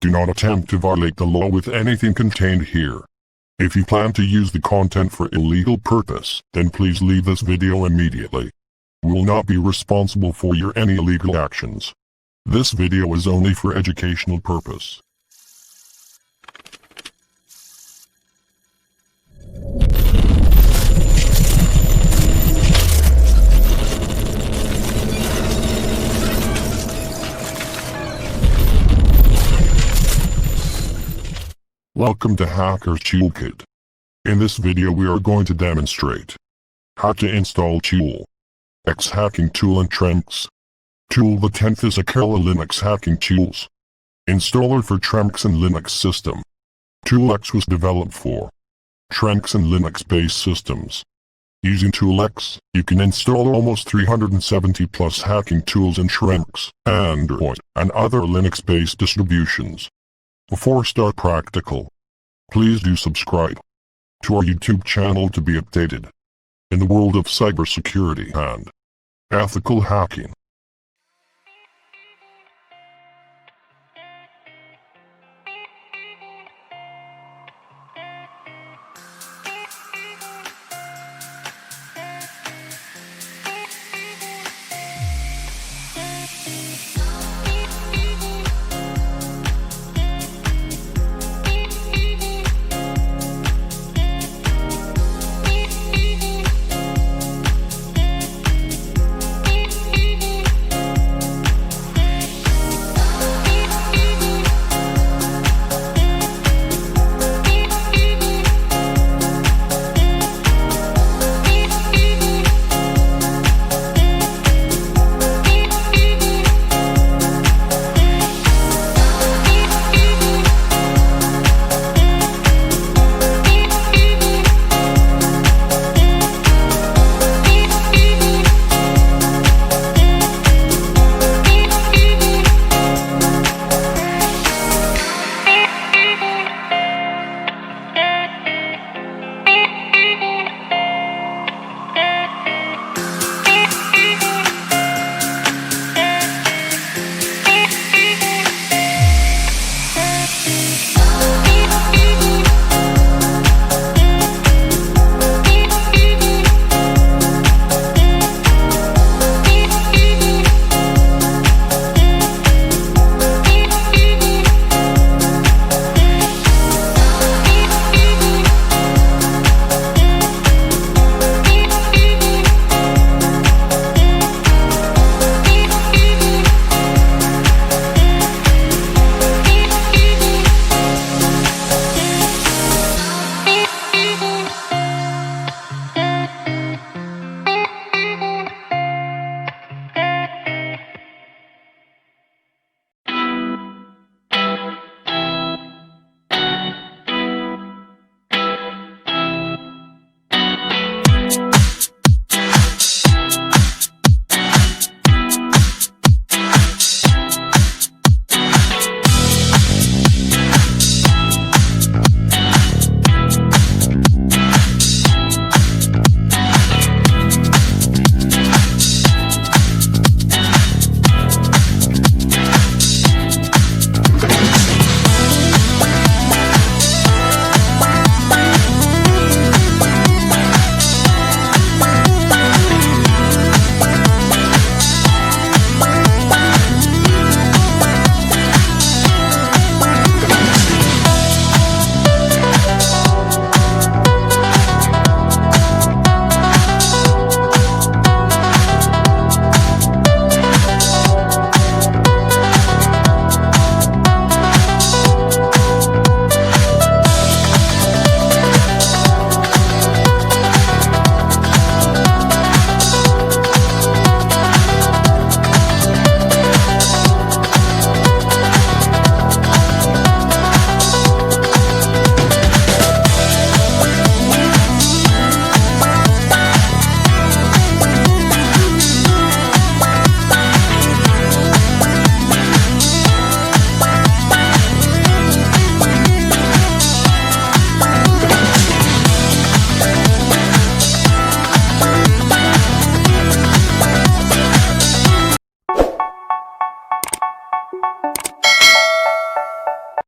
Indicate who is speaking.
Speaker 1: Do not attempt to violate the law with anything contained here. If you plan to use the content for illegal purpose, then please leave this video immediately. We will not be responsible for your any illegal actions. This video is only for educational purpose. Welcome to Hacker's Toolkit. In this video we are going to demonstrate how to install Tool X hacking tool and termux. Tool the 10th is a killer Linux hacking tools installer for termux and Linux system. Tool X was developed for termux and Linux-based systems. Using Tool X, you can install almost 370 plus hacking tools in termux, Android, and other Linux-based distributions. Before start practical, please do subscribe to our YouTube channel to be updated in the world of cybersecurity and ethical hacking.